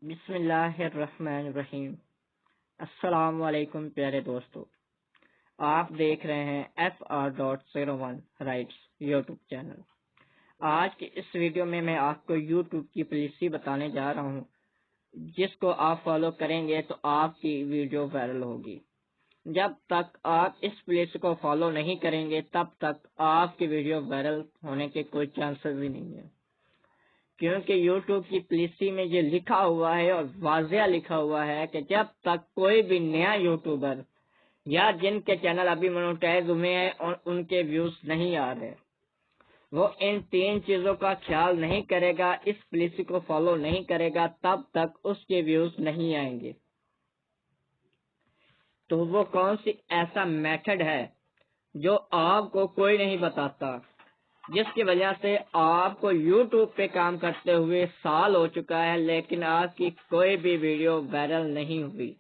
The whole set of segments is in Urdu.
بسم اللہ الرحمن الرحیم۔ السلام علیکم پیارے دوستو، آپ دیکھ رہے ہیں FR.01 رائٹس یوٹیوب چینل۔ آج کی اس ویڈیو میں آپ کو یوٹیوب کی پالیسی بتانے جا رہا ہوں، جس کو آپ فالو کریں گے تو آپ کی ویڈیو وائرل ہوگی۔ جب تک آپ اس پالیسی کو فالو نہیں کریں گے تب تک آپ کی ویڈیو وائرل ہونے کے کوئی چانسز ہی نہیں ہے، کیونکہ یوٹیوب کی پالیسی میں یہ لکھا ہوا ہے اور واضح لکھا ہوا ہے کہ جب تک کوئی بھی نیا یوٹیوبر یا جن کے چینل ابھی مونیٹائز ہوئے ہیں اور ان کے ویوز نہیں آ رہے، وہ ان 3 چیزوں کا خیال نہیں کرے گا، اس پالیسی کو فالو نہیں کرے گا، تب تک اس کے ویوز نہیں آئیں گے۔ تو وہ کون سی ایسا میتھڈ ہے جو آپ کو کوئی نہیں بتاتا، جس کی وجہ سے آپ کو یوٹیوب پہ کام کرتے ہوئے سال ہو چکا ہے لیکن آپ کی کوئی بھی ویڈیو وائرل نہیں ہوئی؟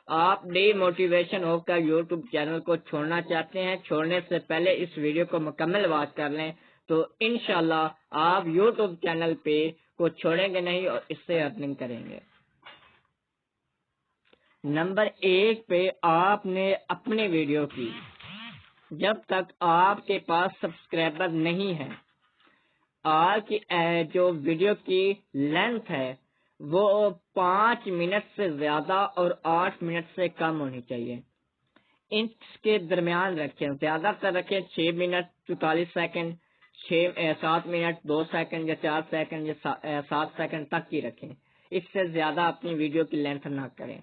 آپ ڈی موٹیویشن ہو کر یوٹیوب چینل کو چھوڑنا چاہتے ہیں؟ چھوڑنے سے پہلے اس ویڈیو کو مکمل واچ کر لیں تو انشاءاللہ آپ یوٹیوب چینل پہ کو چھوڑیں گے نہیں اور اس سے ارننگ کریں گے۔ نمبر 1 پہ آپ نے اپنی ویڈیو کی، جب تک آپ کے پاس سبسکرائبر نہیں ہے، آپ کی جو ویڈیو کی لینتھ ہے وہ 5 منٹ سے زیادہ اور 8 منٹ سے کم ہونی چاہیے۔ اس کے درمیان رکھیں، زیادہ تر رکھیں 6 منٹ 44 سیکنڈ، 7 منٹ 2 سیکنڈ یا 4 سیکنڈ یا 7 سیکنڈ تک کی رکھیں، اس سے زیادہ اپنی ویڈیو کی لینتھ نہ کریں۔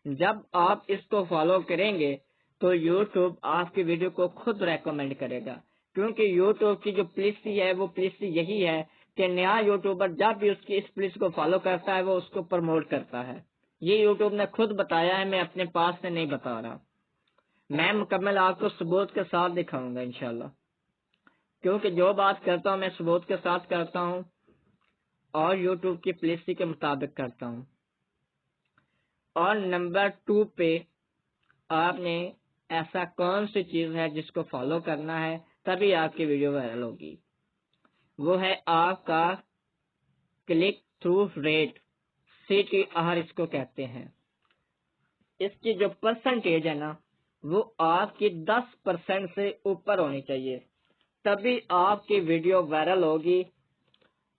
جب آپ اس کو فالو کریں گے تو یوٹیوب آپ کی ویڈیو کو خود ریکمینڈ کرے گا، کیونکہ یوٹیوب کی جو پالیسی ہے وہ پالیسی یہی ہے کہ نیا یوٹیوبر جب بھی اس پالیسی کو فالو کرتا ہے وہ اس کو پروموٹ کرتا ہے۔ یہ یوٹیوب نے خود بتایا ہے، میں اپنے پاس سے نہیں بتا رہا، میں مکمل آپ کو ثبوت کے ساتھ دکھاؤں گا انشاءاللہ، کیونکہ جو بات کرتا ہوں میں ثبوت کے ساتھ کرتا ہوں اور یوٹیوب کی پالیسی کے مطابق کرتا ہوں۔ اور نمبر 2 پہ آپ نے ایسا کون سی چیز ہے جس کو فالو کرنا ہے تبھی آپ کی ویڈیو وائرل ہوگی، وہ ہے آپ کا کلک تھرو ریٹ، CTR اس کو کہتے ہیں۔ اس کی جو پرسنٹیج ہے نا وہ آپ کی 10% سے اوپر ہونی چاہیے، تبھی آپ کی ویڈیو وائرل ہوگی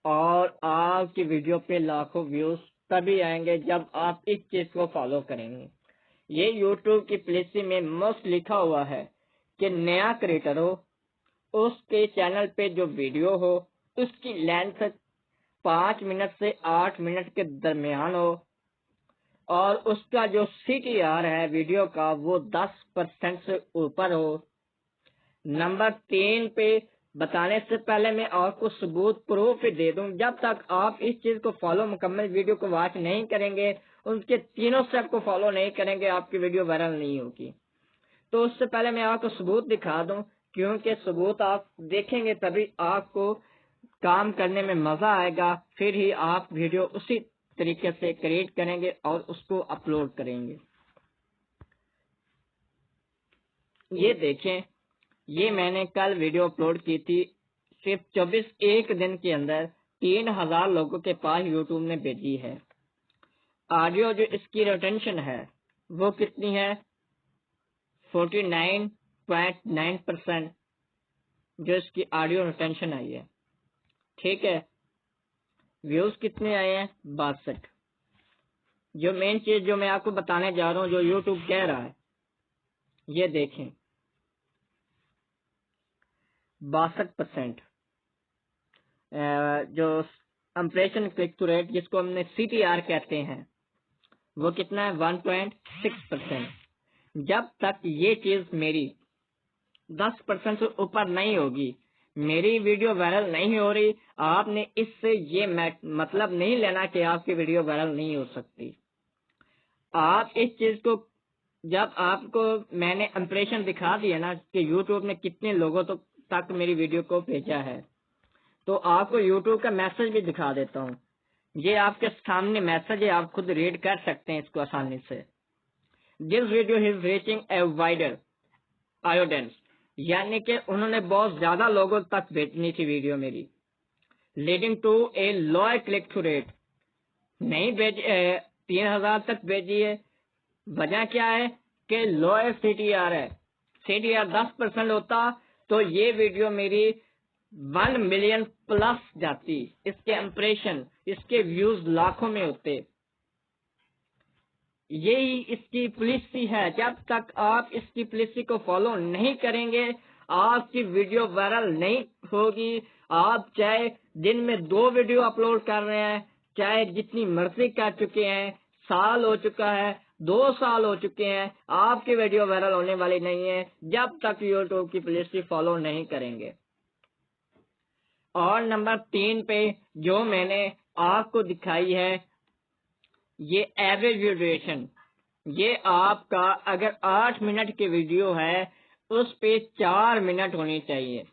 اور آپ کی ویڈیو پہ لاکھوں ویوز تبھی آئیں گے جب آپ اس چیز کو فالو کریں گے۔ یہ یوٹیوب کی پالیسی میں مست لکھا ہوا ہے کہ نیا کریٹر ہو، اس کے چینل پہ جو ویڈیو ہو اس کی لینتھ 5 منٹ سے 8 منٹ کے درمیان ہو اور اس کا جو CTR ہے ویڈیو کا وہ 10% سے اوپر ہو۔ نمبر 3 پہ بتانے سے پہلے میں آپ کو ثبوت پروف دے دوں، جب تک آپ اس چیز کو فالو مکمل ویڈیو کو واچ نہیں کریں گے، ان کے تینوں سٹیپ کو فالو نہیں کریں گے، آپ کی ویڈیو وائرل نہیں ہوگی۔ تو اس سے پہلے میں آپ کو ثبوت دکھا دوں، کیونکہ ثبوت آپ دیکھیں گے تبھی آپ کو کام کرنے میں مزہ آئے گا، پھر ہی آپ ویڈیو اسی طریقے سے کریٹ کریں گے اور اس کو اپلوڈ کریں گے۔ یہ دیکھیں، یہ میں نے کل ویڈیو اپلوڈ کی تھی، صرف 24 دن کے اندر 3000 لوگوں کے پاس یوٹیوب نے بھیجی ہے۔ آڈیو جو اس کی ریٹینشن ہے وہ کتنی ہے؟ 49.9% جو اس کی آڈیو ریٹینشن آئی ہے، ٹھیک ہے۔ ویوز کتنے آئے ہیں؟ 62۔ جو مین چیز جو میں آپ کو بتانے جا رہا ہوں جو یوٹیوب کہہ رہا ہے، یہ دیکھیں 62%۔ جو امپریشن کلک ٹو ریٹ جس کو ہم نے CTR کہتے ہیں وہ کتنا ہے؟ 1.6%۔ جب تک یہ چیز میری 10% سے اوپر نہیں ہوگی، میری ویڈیو وائرل نہیں ہو رہی۔ آپ نے اس سے یہ مطلب نہیں لینا کہ آپ کی ویڈیو وائرل نہیں ہو سکتی۔ آپ اس چیز کو جب آپ کو میں نے امپریشن دکھا دیا نا کہ یوٹیوب نے کتنے لوگوں تک میری ویڈیو کو بھیجا ہے، تو آپ کو یوٹیوب کا میسج بھی دکھا دیتا ہوں۔ یہ آپ کے سامنے میسج ہے، آپ خود ریڈ کر سکتے ہیں اس کو آسانی سے۔ This video is reaching a wider audience، یعنی کہ انہوں نے بہت زیادہ لوگوں تک بھیجنی تھی ویڈیو میری، leading to a lower click to rate نہیں 3000 تک بھیجی ہے. وجہ کیا ہے کہ لو CTR ہے. CTR 10% ہوتا تو یہ ویڈیو میری 1 ملین پلس جاتی. اس کے امپریشن، اس کے ویوز لاکھوں میں ہوتے. یہی اس کی پالیسی ہے. جب تک آپ اس کی پالیسی کو فالو نہیں کریں گے آپ کی ویڈیو وائرل نہیں ہوگی. آپ چاہے دن میں 2 ویڈیو اپلوڈ کر رہے ہیں، چاہے جتنی مرضی کر چکے ہیں، سال ہو چکا ہے، 2 سال ہو چکے ہیں، آپ کی ویڈیو وائرل ہونے والی نہیں ہے جب تک یوٹیوب کی پالیسی فالو نہیں کریں گے. اور نمبر 3 پہ جو میں نے آپ کو دکھائی ہے یہ ایوریج ویو ڈیوریشن. یہ آپ کا اگر 8 منٹ کی ویڈیو ہے اس پہ 4 منٹ ہونی چاہیے،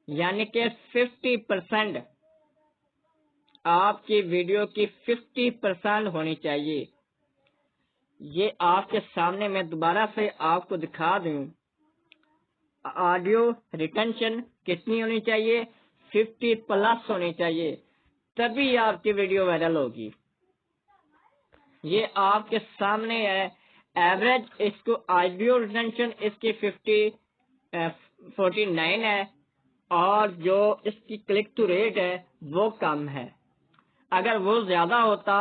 یعنی کہ 50% آپ کی ویڈیو کی 50% ہونی چاہیے. یہ آپ کے سامنے میں دوبارہ سے آپ کو دکھا دوں. آڈیو ریٹینشن کتنی ہونی چاہیے؟ 50+ ہونی چاہیے، تبھی آپ کی ویڈیو وائرل ہوگی. یہ آپ کے سامنے ہے. ایوریج اس کو آڈیو ریٹینشن اس کی 49 ہے اور جو اس کی کلک ٹو ریٹ ہے وہ کم ہے. اگر وہ زیادہ ہوتا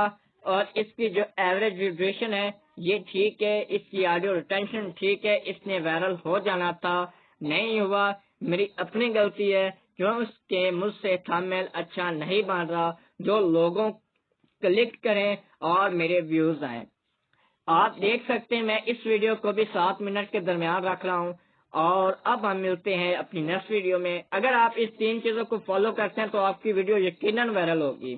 اور اس کی جو ایوریج ڈیوریشن ہے یہ ٹھیک ہے، اس کی آڈیو ریٹینشن ٹھیک ہے، اس نے وائرل ہو جانا تھا. نہیں ہوا، میری اپنی غلطی ہے جو اس کے مجھ سے تھمبنیل اچھا نہیں بن رہا جو لوگوں کلک کریں اور میرے ویوز آئیں. آپ دیکھ سکتے ہیں میں اس ویڈیو کو بھی 7 منٹ کے درمیان رکھ رہا ہوں. اور اب ہم ملتے ہیں اپنی نیکسٹ ویڈیو میں. اگر آپ اس 3 چیزوں کو فالو کرتے ہیں تو آپ کی ویڈیو یقیناً وائرل ہوگی.